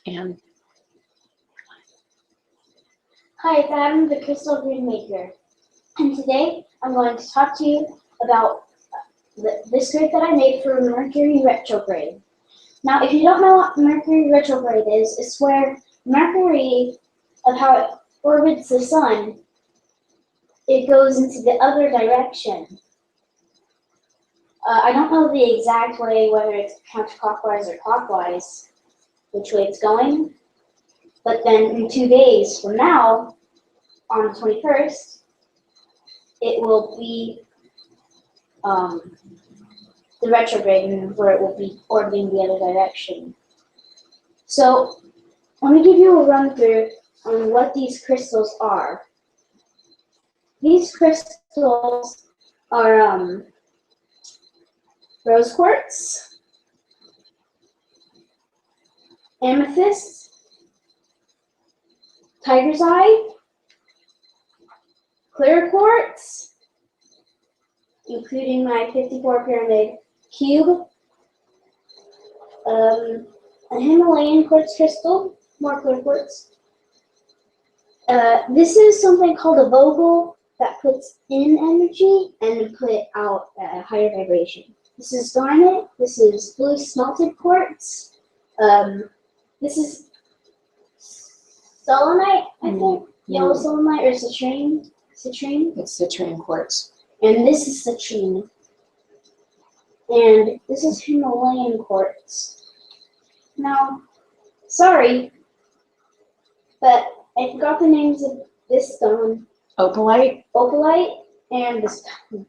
And Hi, it's Adam, the Crystal Grid Maker, and today I'm going to talk to you about this grid that I made for Mercury Retrograde. Now, if you don't know what Mercury Retrograde is, it's where Mercury, of how it orbits the sun, it goes into the other direction. I don't know the exact way, whether it's counterclockwise or clockwise, which way it's going. But then in 2 days from now, on the 21st, it will be the retrograde, where it will be orbiting the other direction. So let me give you a run through on what these crystals are. These crystals are rose quartz, amethyst, tiger's eye, clear quartz, including my 54 pyramid cube, a Himalayan quartz crystal, more clear quartz. This is something called a vogel that puts in energy and put out a higher vibration. This is garnet. This is blue smelted quartz. This is selenite, I think. Yellow selenite or citrine. it's citrine quartz. And this is citrine. And this is Himalayan quartz. Now, sorry, but I forgot the names of this stone. Opalite. Opalite and this stone.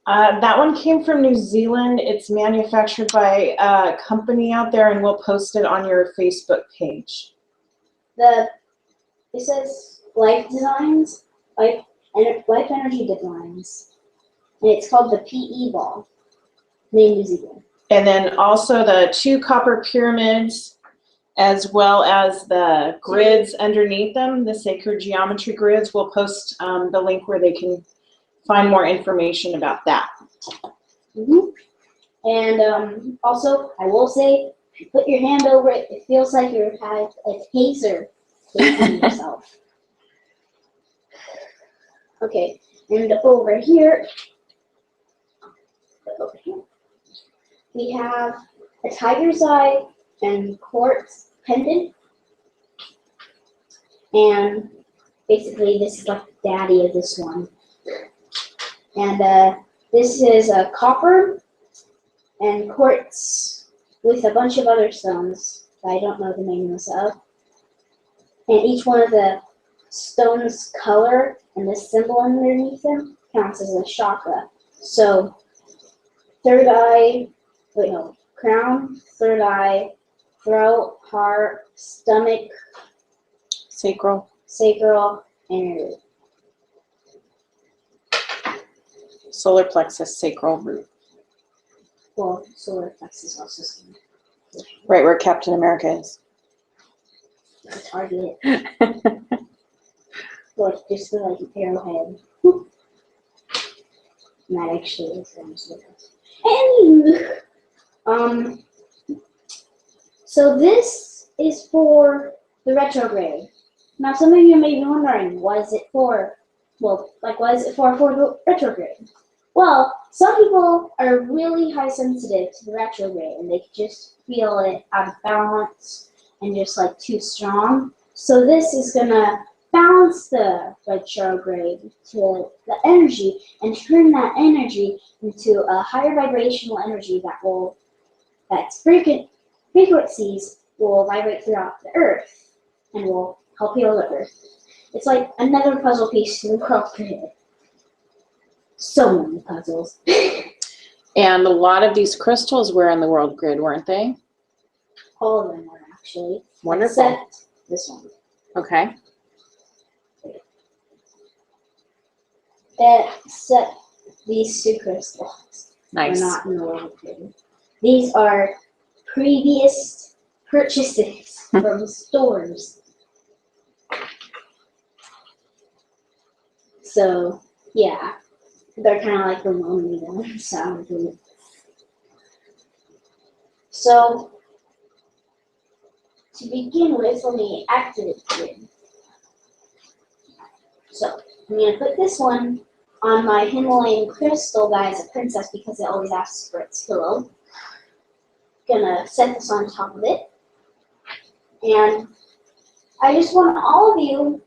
That one came from New Zealand. It's manufactured by a company out there, and we'll post it on your Facebook page. It says Life Designs, Life Energy Designs, and it's called the PE ball, made in New Zealand. And then also the 2 copper pyramids, as well as the grids underneath them, the sacred geometry grids. We'll post the link where they can find more information about that. And also, I will say, if you put your hand over it, it feels like you have a taser taking yourself. Okay, and over here, we have a tiger's eye and quartz pendant. And basically, this is like the daddy of this one. And this is a copper and quartz with a bunch of other stones that I don't know the names of. And each one of the stones' color and the symbol underneath them counts as a chakra. So, third eye, crown, third eye, throat, heart, stomach, Sacral. and Solar plexus, sacral root. well, solar plexus also. Right where Captain America is. The target. Well, just like an arrowhead. Not actually. And so this is for the retrograde. Now, some of you may be wondering, what is it for? Well, what is it for the retrograde? Well, some people are really high sensitive to the retrograde, and they just feel it out of balance and just too strong. So this is gonna balance the retrograde to the energy and turn that energy into a higher vibrational energy that's frequencies will vibrate throughout the earth and will help heal the earth. It's like another puzzle piece to the world grid. So many puzzles. And a lot of these crystals were in the world grid, weren't they? All of them were actually. Wonderful. Except this one. Okay. Except these 2 crystals. Nice. Are not in the world grid. These are previous purchases from stores. So, yeah. They're kind of like the lonely ones. So, to begin with, let me activate the grid. So I'm going to put this one on my Himalayan crystal that is a princess because it always asks for its pillow. Gonna set this on top of it. And I just want all of you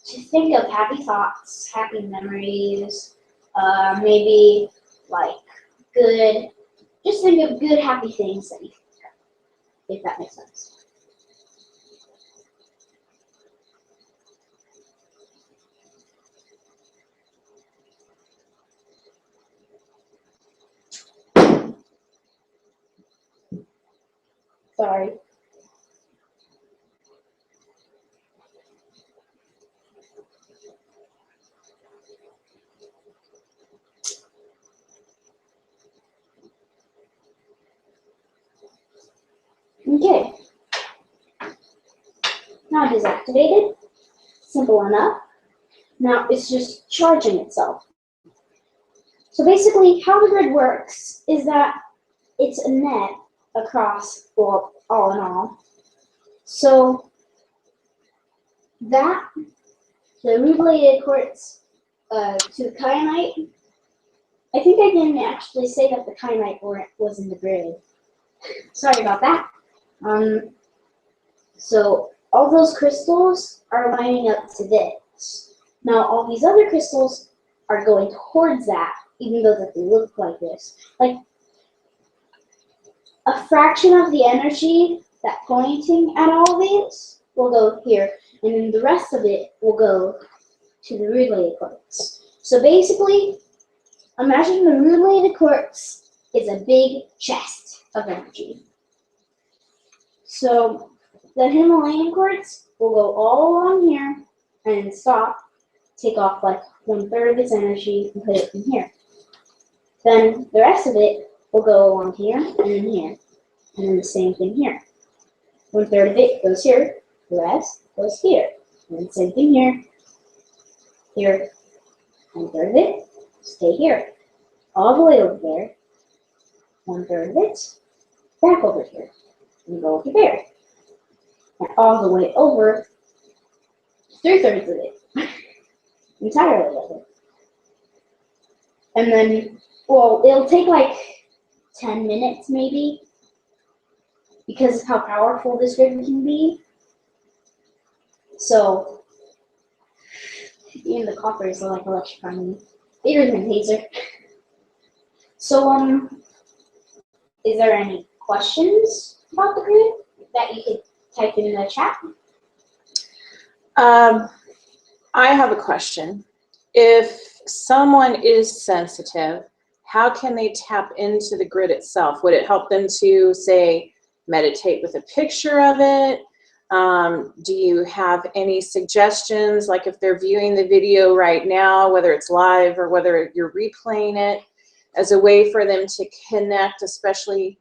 to think of happy thoughts, happy memories, maybe like good, just think of good, happy things that you can think of, if that makes sense. Sorry. Okay. Now it is activated. Simple enough. Now it's just charging itself. So basically, how the grid works is that it's a net across, well, all in all. So that, the rubulated quartz to kyanite, I think I didn't actually say that the kyanite was in the grid. Sorry about that. So all those crystals are lining up to this. Now all these other crystals are going towards that, even though that they look like this. Like a fraction of the energy that pointing at all these will go here, and then the rest of it will go to the rubulated quartz. So basically, imagine the rubulated quartz is a big chest of energy. So the Himalayan quartz will go all along here and stop, take off like 1/3 of its energy and put it in here. Then the rest of it will go along here and then here, and then the same thing here. 1/3 of it goes here, the rest goes here, and then the same thing here, here, 1/3 of it stay here, all the way over there. 1/3 of it back over here, and go over there, and all the way over 3/3 of it, entirely over. And then, well, it'll take like 10 minutes maybe, because of how powerful this grid can be. So, even the copper is like electrifying, bigger than taser. So, is there any questions about the grid that you could type in the chat? I have a question. If someone is sensitive, how can they tap into the grid itself? Would it help them to, say, meditate with a picture of it? Do you have any suggestions, like if they're viewing the video right now, whether it's live or whether you're replaying it, as a way for them to connect, especially,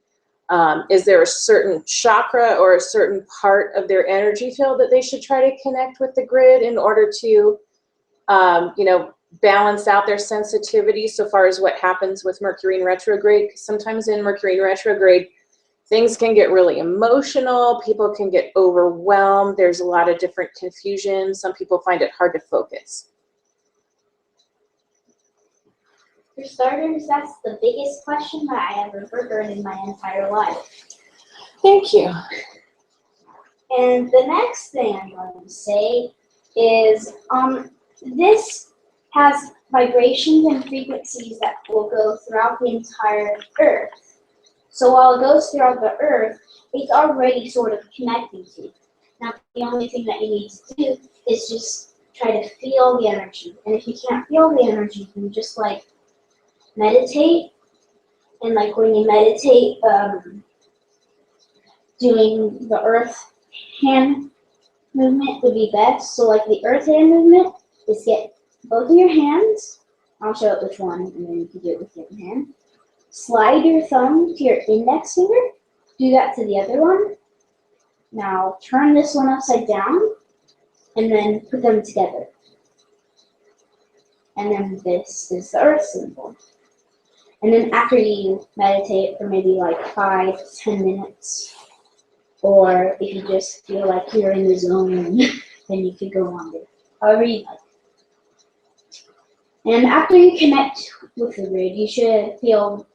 is there a certain chakra or a certain part of their energy field that they should try to connect with the grid in order to, you know, balance out their sensitivity so far as what happens with Mercury in retrograde? 'Cause sometimes in Mercury in retrograde, things can get really emotional, people can get overwhelmed, there's a lot of different confusion, some people find it hard to focus. For starters, that's the biggest question that I have ever heard in my entire life. Thank you. And the next thing I'm going to say is, this has vibrations and frequencies that will go throughout the entire Earth. So while it goes throughout the Earth, it's already sort of connecting to you. Now, the only thing that you need to do is just try to feel the energy. And if you can't feel the energy, then just like meditate. And like when you meditate, doing the Earth hand movement would be best. So like the Earth hand movement is get both of your hands. I'll show it which one, and then you can do it with your other hand. Slide your thumb to your index finger. Do that to the other one. Now turn this one upside down, and then put them together. And then this is the Earth symbol. And then after you meditate for maybe like 5 to 10 minutes, or if you just feel like you're in the zone, then you could go under. However you like. And after you connect with the grid, you should feel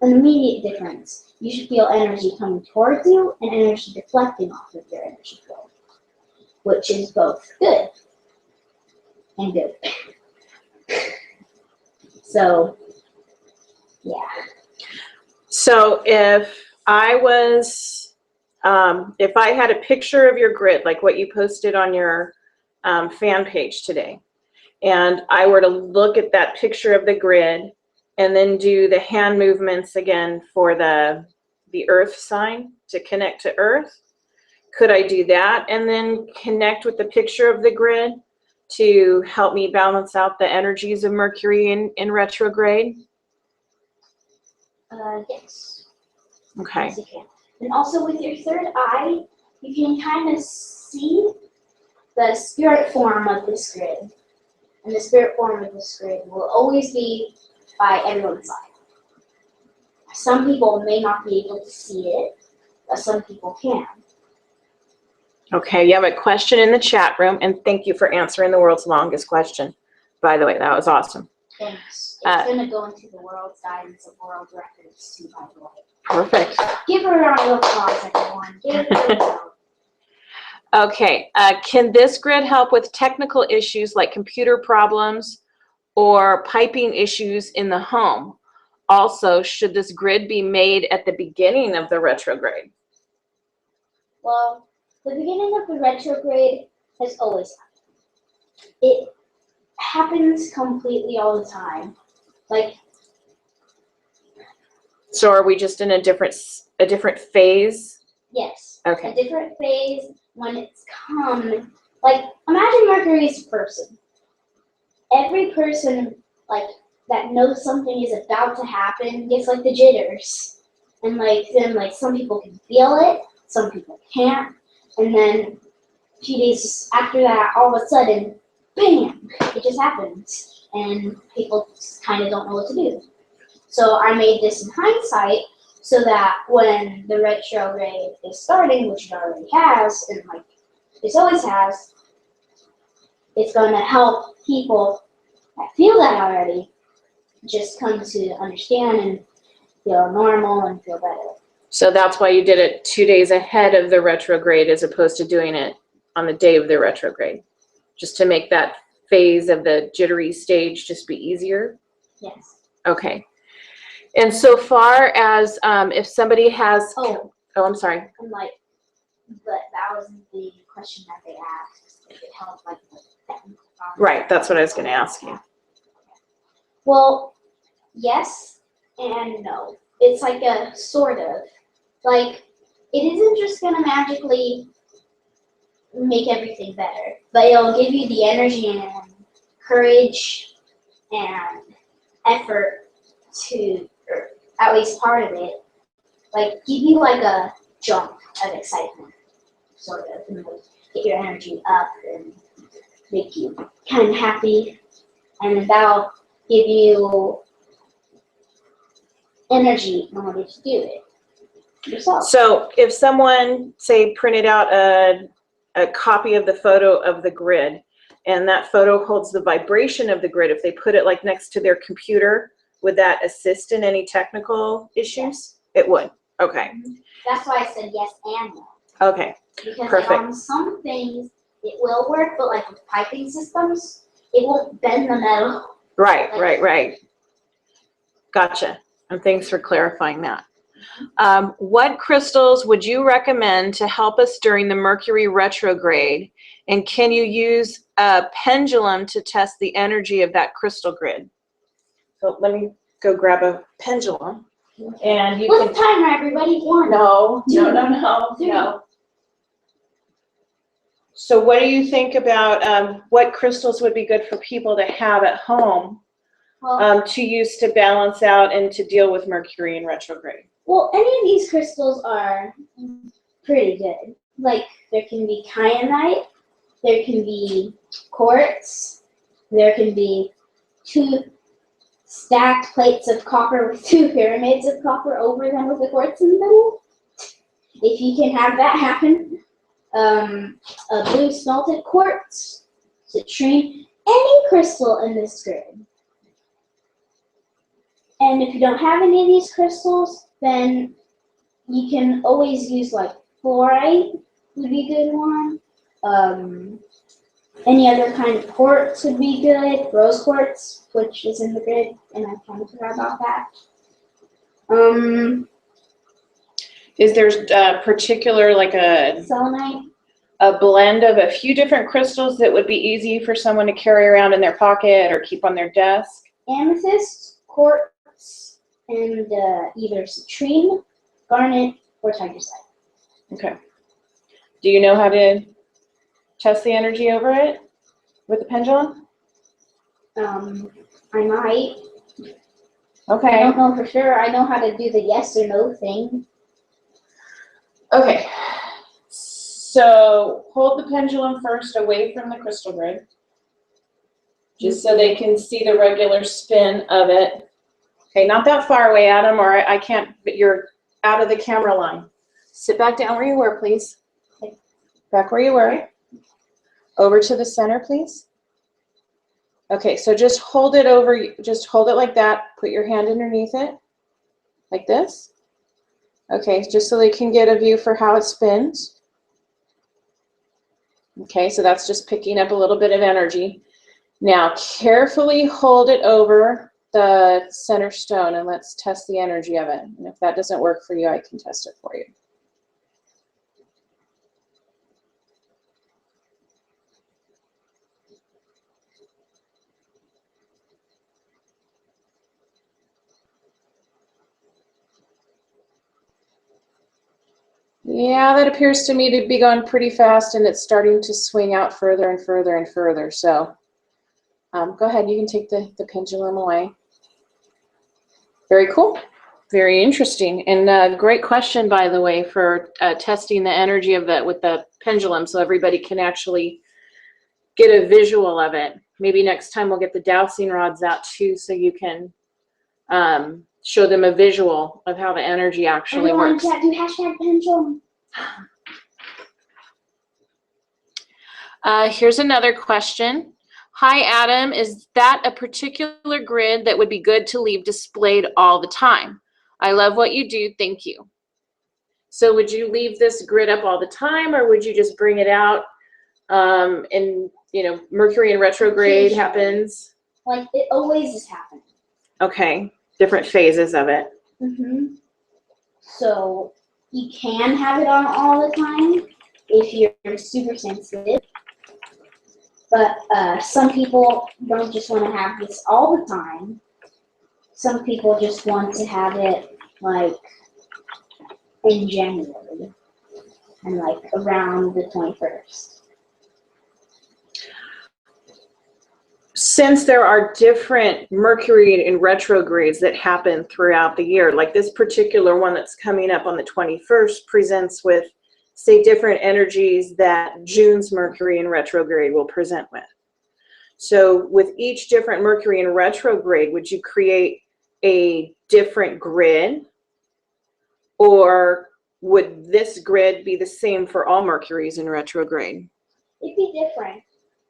an immediate difference. You should feel energy coming towards you and energy deflecting off of your energy field, which is both good and good. So, yeah. So if I was, if I had a picture of your grid, like what you posted on your fan page today, and I were to look at that picture of the grid and then do the hand movements again for the earth sign to connect to earth, could I do that and then connect with the picture of the grid to help me balance out the energies of Mercury in retrograde? Yes. Okay. Yes, you can. And also with your third eye, you can kind of see the spirit form of this grid. And the spirit form of this grid will always be by everyone's side. Some people may not be able to see it, but some people can. Okay, you have a question in the chat room, and thank you for answering the world's longest question. By the way, that was awesome. Thanks. It's going to go into the world's guidance of world records too, by the way. Perfect. Give her a round of applause, everyone. Give her a round. Okay, can this grid help with technical issues like computer problems or piping issues in the home? Also, should this grid be made at the beginning of the retrograde? Well, the beginning of the retrograde has always happened. It happens completely all the time. Like, so are we just in a different phase? yes. Okay. A different phase when it's come. Like, imagine Mercury's a person. Every person, like, that knows something is about to happen gets, like, the jitters. And, like, then, like, some people can feel it, some people can't. And then a few days after that, all of a sudden, bam, it just happens. And people just kind of don't know what to do. So I made this in hindsight so that when the retrograde is starting, which it already has, and like it always has, it's going to help people that feel that already just come to understand and feel normal and feel better. So that's why you did it 2 days ahead of the retrograde as opposed to doing it on the day of the retrograde, just to make that phase of the jittery stage just be easier? Yes. Okay. And so far as if somebody has, Oh, I'm sorry. I'm like, but that wasn't the question that they asked. If it helped, like, the technical problem. Right, that's what I was going to ask you. Well, yes and no. It's like a sort of. Like, it isn't just going to magically make everything better, but it'll give you the energy and courage and effort to, or at least part of it, like, give you like a jump of excitement, sort of, and like, get your energy up and make you kind of happy, and that'll give you energy in order to do it yourself. So if someone, say, printed out a copy of the photo of the grid, and that photo holds the vibration of the grid, if they put it like next to their computer, would that assist in any technical issues? Yes. It would. Okay. That's why I said yes and no. Okay. Because Perfect. like, on some things it will work, but like with piping systems, it won't bend the metal. Right, right. Gotcha. And thanks for clarifying that. What crystals would you recommend to help us during the Mercury retrograde? And can you use a pendulum to test the energy of that crystal grid? So let me go grab a pendulum. And you What's the timer, everybody? 1, No. 3. So what do you think about what crystals would be good for people to have at home Well, to use to balance out and to deal with Mercury in retrograde? well, any of these crystals are pretty good. Like, there can be kyanite, there can be quartz, there can be 2 stacked plates of copper with 2 pyramids of copper over them with the quartz in the middle. if you can have that happen, a blue smelted quartz, citrine, any crystal in this grid. And if you don't have any of these crystals, then you can always use like fluorite would be a good one. Any other kind of quartz would be good. Rose quartz, which is in the grid, and I kind of forgot about that. Is there a particular, like Selenite. a blend of a few different crystals that would be easy for someone to carry around in their pocket or keep on their desk? Amethyst, quartz, and either citrine, garnet, or tigersite. Okay. Do you know how to test the energy over it with the pendulum? I might. Okay. I don't know for sure. I know how to do the yes or no thing. Okay. So hold the pendulum first away from the crystal grid, just so they can see the regular spin of it. Okay, not that far away, Adam, or I can't, but you're out of the camera line. Sit back down where you were, please. Okay. Back where you were. Over to the center, please. Okay, so just hold it over, just hold it like that. Put your hand underneath it, like this. Okay, just so they can get a view for how it spins. Okay, so that's just picking up a little bit of energy. Now, carefully hold it over the center stone and let's test the energy of it. And if that doesn't work for you, I can test it for you. Yeah, that appears to me to be going pretty fast, and it's starting to swing out further and further and further. So go ahead, you can take the pendulum away. Very cool. Very interesting. And great question, by the way, for testing the energy of that with the pendulum so everybody can actually get a visual of it. Maybe next time we'll get the dowsing rods out too so you can show them a visual of how the energy actually works. Everyone, do hashtag pendulum. Here's another question. Hi, Adam. Is that a particular grid that would be good to leave displayed all the time? I love what you do. Thank you. So would you leave this grid up all the time, or would you just bring it out and, you know, Mercury in retrograde happens? Like, it always is happening. Okay. Different phases of it. Mm-hmm. So you can have it on all the time if you're super sensitive. But some people don't just want to have this all the time. Some people just want to have it like in January and like around the 21st. Since there are different Mercury in retrogrades that happen throughout the year, like this particular one that's coming up on the 21st presents with, say, different energies that June's Mercury in retrograde will present with. So with each different Mercury in retrograde, would you create a different grid, or would this grid be the same for all Mercuries in retrograde? It'd be different.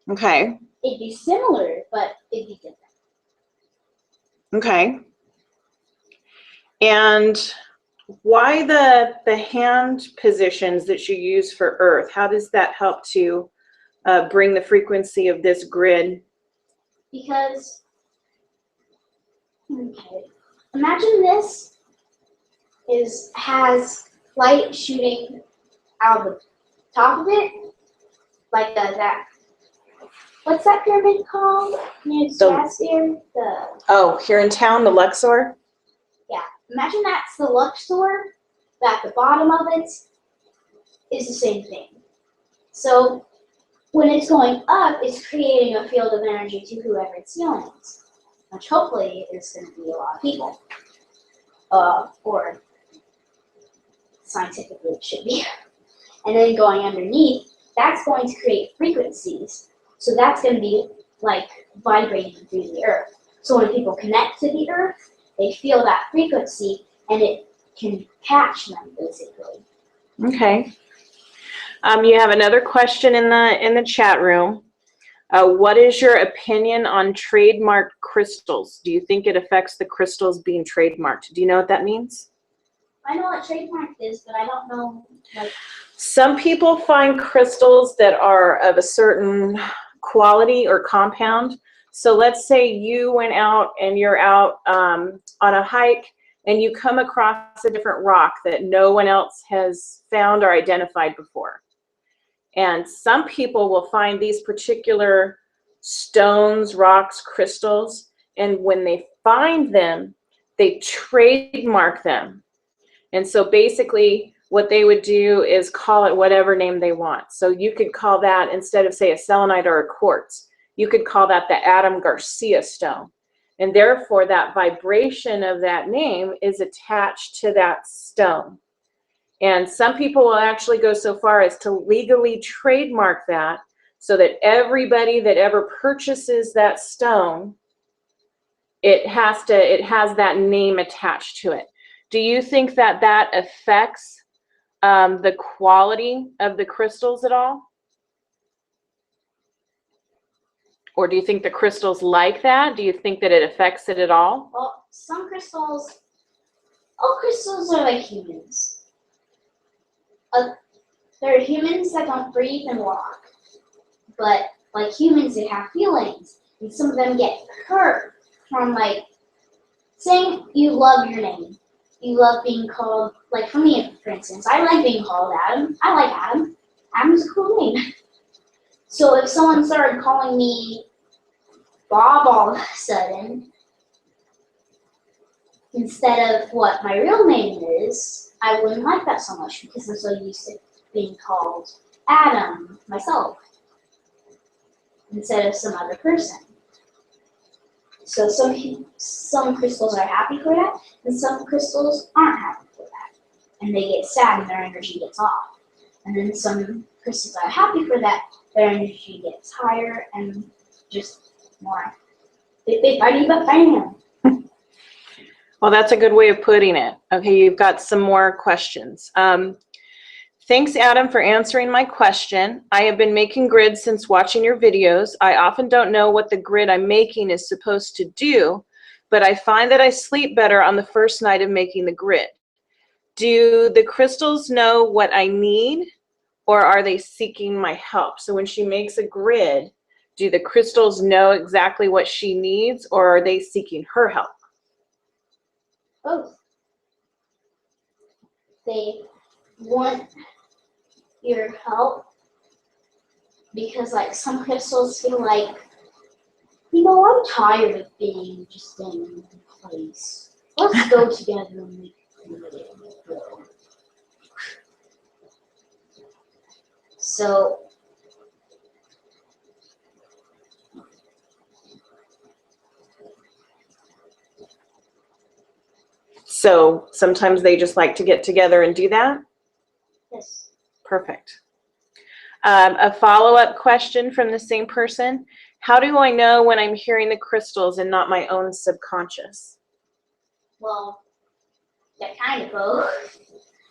Okay. It'd be similar, but it'd be different. Okay. And why the hand positions that you use for Earth? How does that help to bring the frequency of this grid? Because, okay, imagine this has light shooting out of the top of it, like that. What's that pyramid called? Near the stratosphere? Oh, here in town, the Luxor? Yeah. Imagine that's the Luxor, that the bottom of it is the same thing. So when it's going up, it's creating a field of energy to whoever it's feeling it, which hopefully is going to be a lot of people. Or scientifically it should be. And then going underneath, that's going to create frequencies. So that's going to be like vibrating through the earth. So when people connect to the earth, they feel that frequency and it can catch them basically. Okay. You have another question in the chat room. What is your opinion on trademark crystals? Do you think it affects the crystals being trademarked? Do you know what that means? I know what trademark is, but I don't know, like... Some people find crystals that are of a certain quality or compound. So let's say you went out and you're out on a hike and you come across a different rock that no one else has found or identified before. And some people will find these particular stones, rocks, crystals, and when they find them, they trademark them. And so basically what they would do is call it whatever name they want. So you could call that, instead of say a selenite or a quartz, you could call that the Adam Garcia stone. And therefore that vibration of that name is attached to that stone. And some people will actually go so far as to legally trademark that so that everybody that ever purchases that stone, it has that name attached to it. Do you think that that affects the quality of the crystals at all? Or do you think the crystals like that? Do you think that it affects it at all? Well, some crystals, all crystals are like humans. There are humans that don't breathe and walk, but like humans, they have feelings, and some of them get hurt from like saying you love your name. You love being called, like for me, for instance, I like being called Adam. I like Adam. Adam's a cool name. So if someone started calling me Bob all of a sudden, instead of what my real name is, I wouldn't like that so much because I'm so used to being called Adam myself instead of some other person. So some crystals are happy for that, and some crystals aren't happy for that. And they get sad and their energy gets off. And then some crystals are happy for that, their energy gets higher and just more. Bam. Well, that's a good way of putting it. Okay, you've got some more questions. Thanks, Adam, for answering my question. I have been making grids since watching your videos. I often don't know what the grid I'm making is supposed to do, but I find that I sleep better on the first night of making the grid. Do the crystals know what I need, or are they seeking my help? So when she makes a grid, do the crystals know exactly what she needs, or are they seeking her help? Both. They want your help because like some crystals feel like, you know, I'm tired of being just in one place. Let's go together and make it go. So sometimes they just like to get together and do that? Yes. Perfect. A follow-up question from the same person. How do I know when I'm hearing the crystals and not my own subconscious? Well, they're kind of both.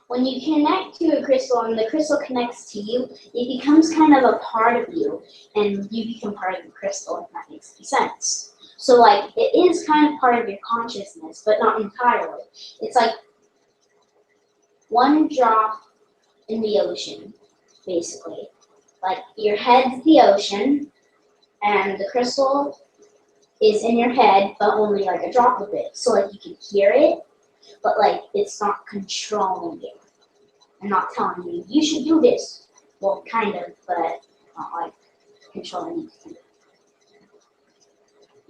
When you connect to a crystal and the crystal connects to you, it becomes kind of a part of you, and you become part of the crystal, if that makes any sense. So like, it is kind of part of your consciousness, but not entirely. It's like one drop in the ocean, basically. Like, your head's the ocean, and the crystal is in your head, but only like a drop of it. So like, you can hear it, but like, it's not controlling you. And not telling you, you should do this. Well, kind of, but not like controlling you.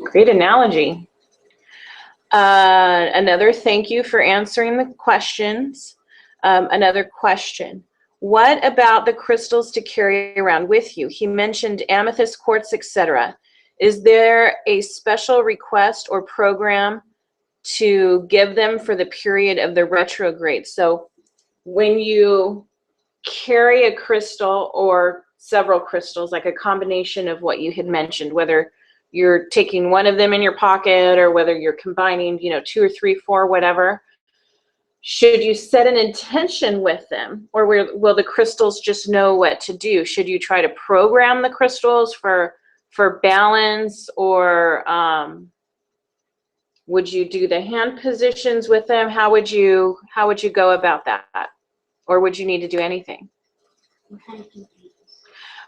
Great analogy. Another thank you for answering the questions. Another question. What about the crystals to carry around with you? He mentioned amethyst, quartz, etc. Is there a special request or program to give them for the period of the retrograde? So when you carry a crystal or several crystals, like a combination of what you had mentioned, whether you're taking one of them in your pocket or whether you're combining, you know, 2 or 3, 4, whatever, Should you set an intention with them, or will the crystals just know what to do? Should you try to program the crystals for balance, or would you do the hand positions with them? How would you go about that? Or would you need to do anything? I'm kind of confused.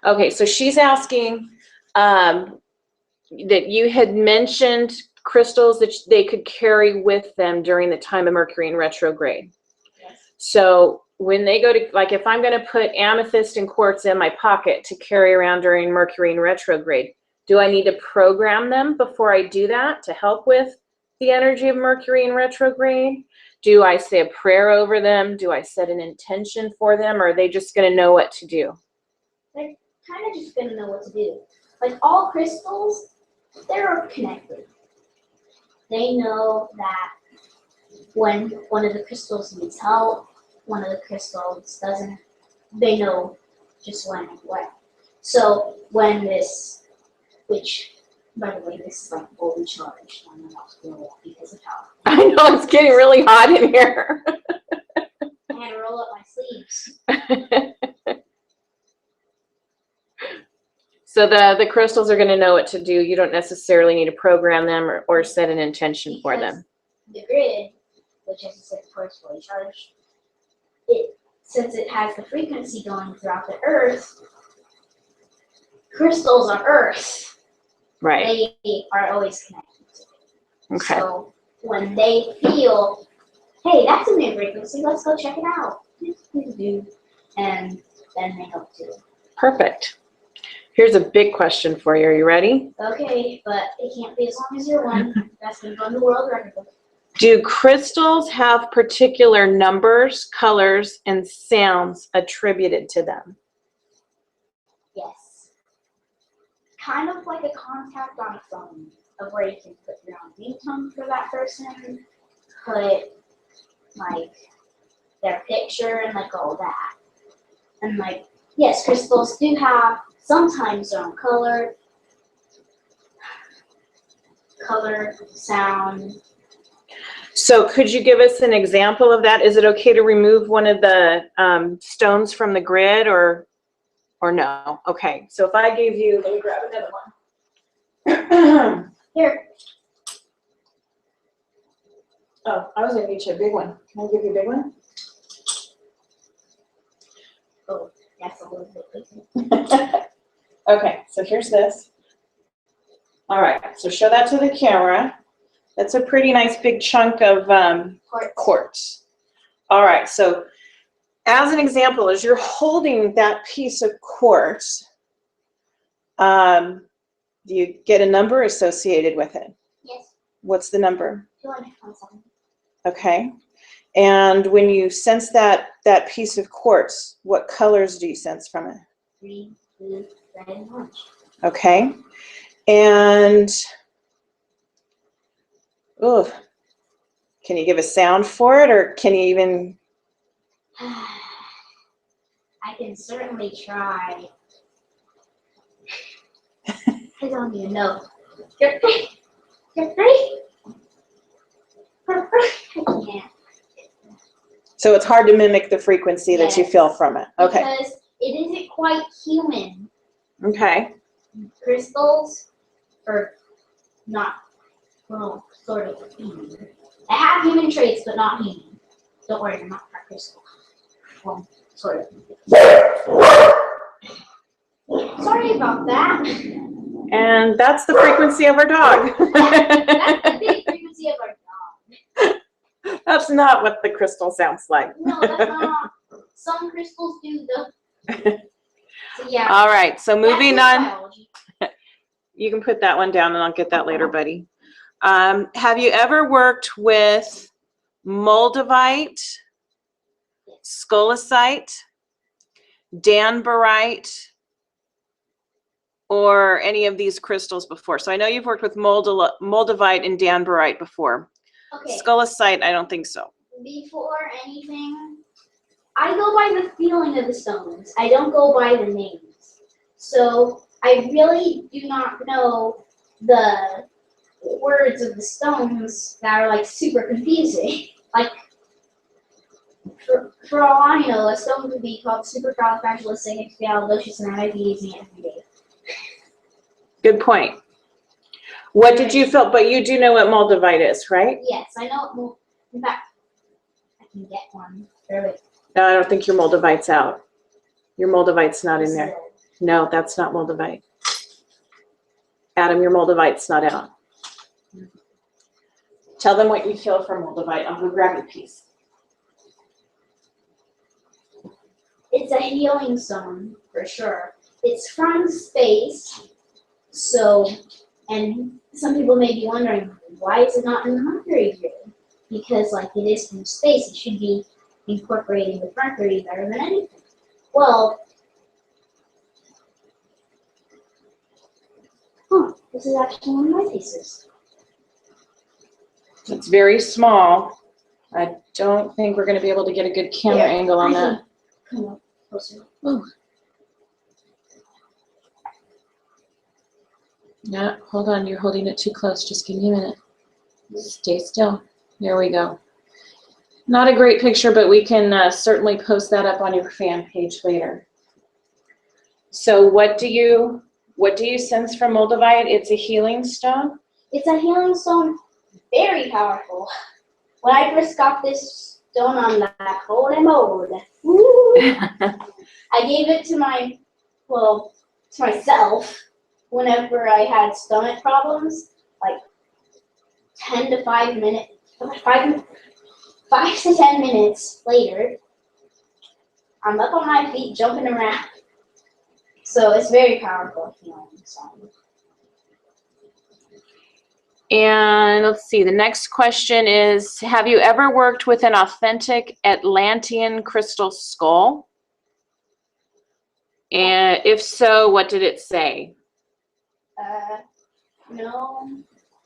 Okay, so she's asking that you had mentioned crystals that they could carry with them during the time of Mercury in retrograde. Yes. So when they go to, like, if I'm going to put amethyst and quartz in my pocket to carry around during Mercury in retrograde, do I need to program them before I do that to help with the energy of Mercury in retrograde? Do I say a prayer over them? Do I set an intention for them? Or are they just going to know what to do? They're kind of just going to know what to do. Like all crystals, they're connected. They know that when one of the crystals needs help, one of the crystals doesn't, they know just when and where. So when this, which, by the way, this is like fully charged. I'm about to blow up because of how I know, it's getting really hot in here. I had to roll up my sleeves. So the crystals are going to know what to do. You don't necessarily need to program them or set an intention for them. The grid, which as I said, of course, fully charged, since it has the frequency going throughout the Earth, crystals on Earth, Right. they are always connected to it. Okay. So when they feel, hey, that's a new frequency, let's go check it out. And then they help too. Perfect. Here's a big question for you. Are you ready? Okay, but it can't be as long as you're one. That's going to go in the world record book. Do crystals have particular numbers, colors, and sounds attributed to them? Yes. Kind of like a contact on a phone, of where you can put your own ringtone for that person, put like their picture and like all that. And like, yes, crystals do have sometimes their own color, sound. So could you give us an example of that? Is it okay to remove one of the stones from the grid, or no? Okay, so if I gave you, let me grab another one. Here. Oh, I was going to get you a big one. Can I give you a big one? Oh, that's a little bit bigger. Okay, so here's this. All right, so show that to the camera. That's a pretty nice big chunk of quartz. All right, so as an example, as you're holding that piece of quartz, do you get a number associated with it? Yes. What's the number? 227. Okay. And when you sense that piece of quartz, what colors do you sense from it? Green, blue, red, and orange. Okay. And ooh, can you give a sound for it, or can you even? I can certainly try. I don't even know. You're free. You're free. I can't. So it's hard to mimic the frequency that you feel from it. Okay. Because it isn't quite human. Okay. Crystals are not, well, sort of human. They have human traits, but not human. Don't worry, they're not part crystal. Well, sort of. Sorry about that. And that's the frequency of our dog. That's the big frequency of our dog. That's not what the crystal sounds like. No, that's not. Some crystals do though. So yeah. All right, so moving on. Biology. You can put that one down and I'll get that later, buddy. Have you ever worked with Moldavite, Scolasite, Danburite, or any of these crystals before? So I know you've worked with Moldavite and Danburite before. Okay. Scolasite, I don't think so. Before anything, I go by the feeling of the stones. I don't go by the names. So I really do not know the words of the stones that are like super confusing. Like For all I know, a stone could be called supercalifragilisticexpialidocious, and I might be using it every day. Good point. What did you feel? But you do know what Moldavite is, right? Yes, I know. In fact, I can get one. Really. No, I don't think your Moldavite's out. Your Moldavite's not in there. No, that's not Moldavite. Adam, your Moldavite's not out. Tell them what you feel for Moldavite. I'll go grab a piece. It's a healing stone, for sure. It's from space, so, and some people may be wondering, why is it not in the Mercury grid? Because, like, it is from space, it should be incorporating with Mercury better than anything. Well, this is actually one of my pieces. It's very small. I don't think we're going to be able to get a good camera angle on that. Come up closer. Ooh. Yeah, hold on. You're holding it too close. Just give me a minute. Stay still. There we go. Not a great picture, but we can certainly post that up on your fan page later. So what do you sense from Moldavite? It's a healing stone? It's a healing stone, very powerful. When I first got this stone on that holy mode, I gave it to myself whenever I had stomach problems, like 5 to 10 minutes later, I'm up on my feet jumping around. So it's very powerful healing stone. And let's see, the next question is, have you ever worked with an authentic Atlantean crystal skull? And if so, what did it say? No,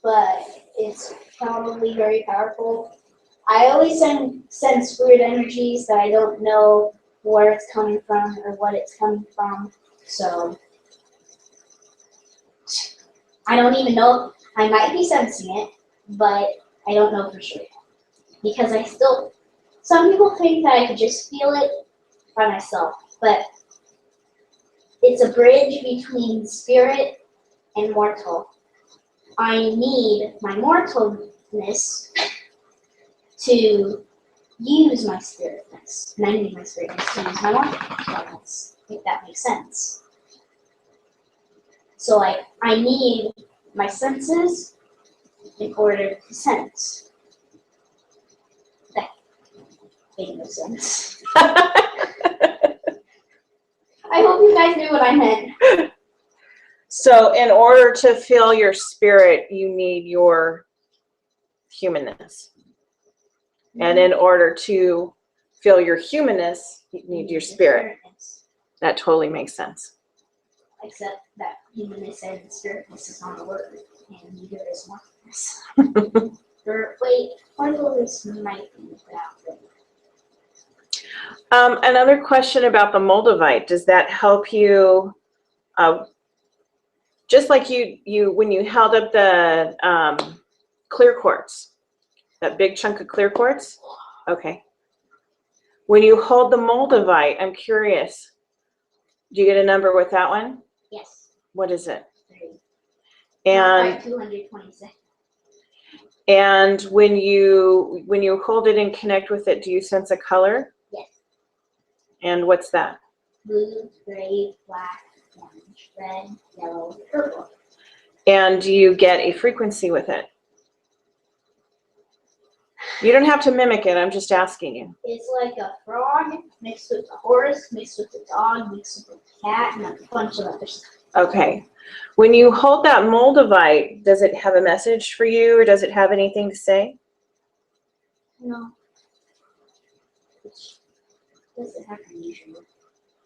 but it's probably very powerful. I always sense weird energies that I don't know where it's coming from or what it's coming from. So I don't even know. I might be sensing it, but I don't know for sure. Because some people think that I could just feel it by myself, but it's a bridge between spirit and mortal. I need my mortalness to use my spiritness, and I need my spiritness to use my mortalness, if that makes sense. So I need my senses in order to sense. That made no sense. I hope you guys knew what I meant. So in order to feel your spirit, you need your humanness. And in order to feel your humanness, you need your spirit. That totally makes sense. Except that humanness and spiritness is not a word, and neither is mortalness. Wait, mortalness might be without it. Another question about the Moldavite. Does that help you, just like you when you held up the clear quartz, that big chunk of clear quartz? Okay. When you hold the Moldavite, I'm curious, do you get a number with that one? Yes. What is it? 3. And 226. And when you hold it and connect with it, do you sense a color? Yes. And what's that? Blue, gray, black, orange, red, yellow, purple. And do you get a frequency with it? You don't have to mimic it, I'm just asking you. It's like a frog mixed with a horse, mixed with a dog, mixed with a cat, and a bunch of other stuff. Okay. When you hold that Moldavite, does it have a message for you, or does it have anything to say? No. Which doesn't happen usually.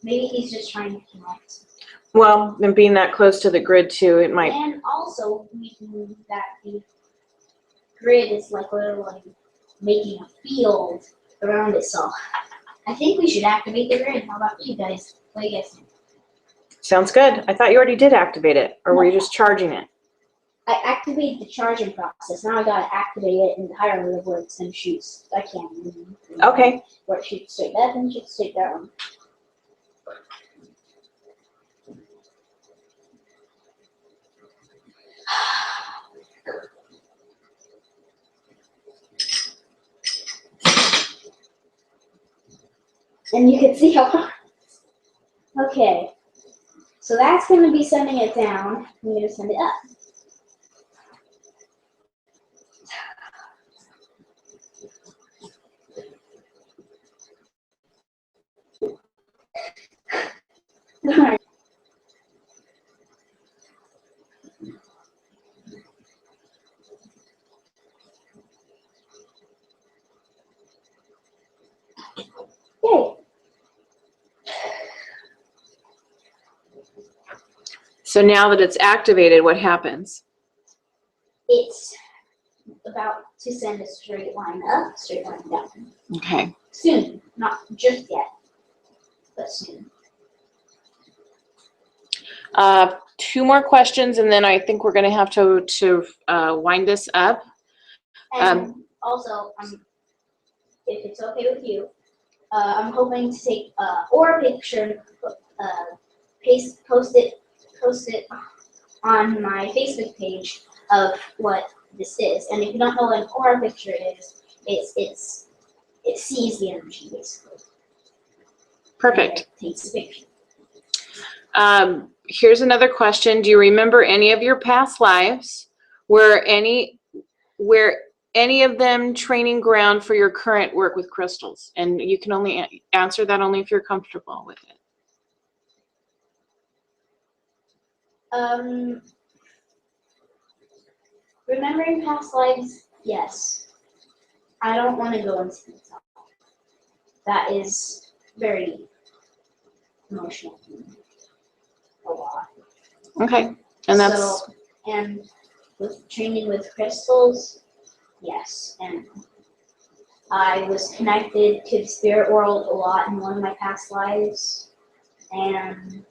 Maybe he's just trying to connect. Well, and being that close to the grid too, it might. And also, we can that the grid is like literally making a field around itself. I think we should activate the grid. How about you guys? What do you guys think? Sounds good. I thought you already did activate it, or were you just charging it? I activated the charging process. Now I gotta activate it entirely where it's gonna shoot. I can't. Okay. Where it shoots straight up and shoots straight down. And you can see how. Okay. So that's going to be sending it down. I'm going to send it up. Alright. Yay. So now that it's activated, what happens? It's about to send a straight line up, straight line down. Okay. Soon. Not just yet, but soon. 2 more questions, and then I think we're going to have to wind this up. And also, if it's okay with you, I'm hoping to take or a picture, post it on my Facebook page of what this is. And if you don't know what an aura picture is, it sees the energy basically. Perfect. It takes a picture. Here's another question. Do you remember any of your past lives? Were any of them training ground for your current work with crystals? And you can only answer that only if you're comfortable with it. Remembering past lives, yes. I don't want to go into detail. That is very emotional. A lot. Okay. And that's so, and with training with crystals, yes. And I was connected to the spirit world a lot in one of my past lives, and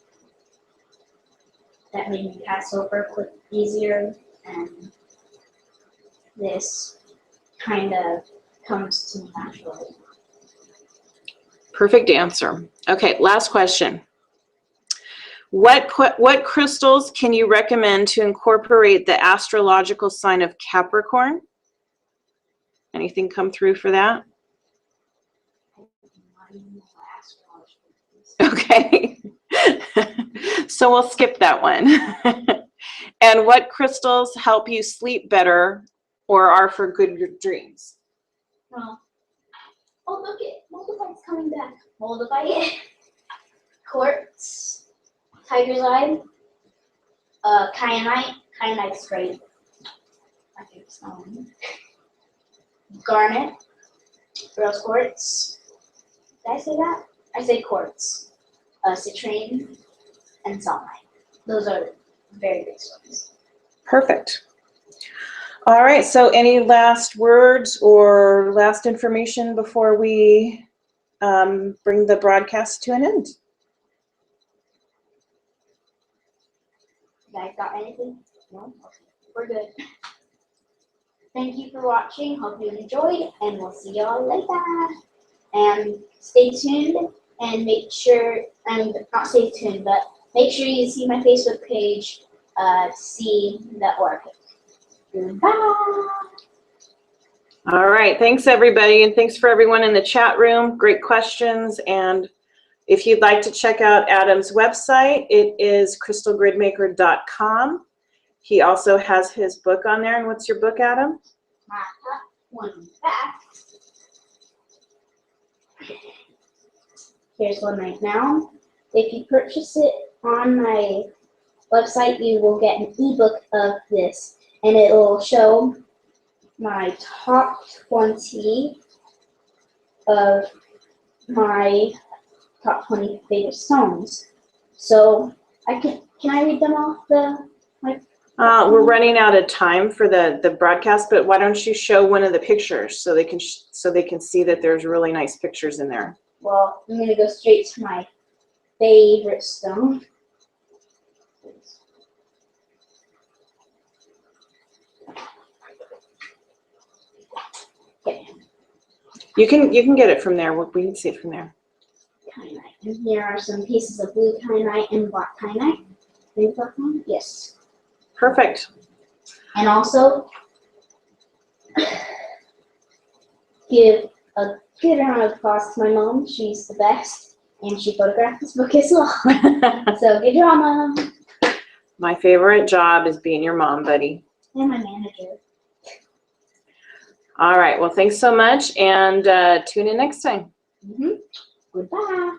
that made me pass over easier, and this kind of comes to me naturally. perfect answer. Okay, last question. What crystals can you recommend to incorporate the astrological sign of Capricorn? Anything come through for that? Okay. So we'll skip that one. And what crystals help you sleep better or are for good dreams? Oh, look it. Moldavite's coming back. Moldavite. Quartz. Tiger's Eye. Kyanite. Kyanite's great. I think it's not one. Garnet. Rose quartz. Did I say that? I say quartz. Citrine. And sunlight. Those are very good stones. Perfect. All right, so any last words or last information before we bring the broadcast to an end? You guys got anything? No? Okay. We're good. Thank you for watching. Hope you enjoyed, and we'll see y'all later. And stay tuned, and make sure, and not stay tuned, but make sure you see my Facebook page to see the aura pic. Goodbye. All right, thanks everybody, and thanks for everyone in the chat room. Great questions, and if you'd like to check out Adam's website, it is crystalgridmaker.com. He also has his book on there. And what's your book, Adam? My top one back. Here's one right now. If you purchase it on my website, you will get an ebook of this, and it will show my top 20 of my top 20 favorite stones. So can I read them off the We're running out of time for the broadcast, but why don't you show one of the pictures so they can see that there's really nice pictures in there. Well, I'm gonna go straight to my favorite stone. You can get it from there. We can see it from there. Kyanite. And here are some pieces of blue kyanite and black kyanite. Blue black kyanite? Yes. Perfect. And also give a good round of applause to my mom. She's the best, and she photographed this book as well. So good job, Mom. My favorite job is being your mom, buddy. And my manager. All right. Well, thanks so much, and tune in next time. Goodbye.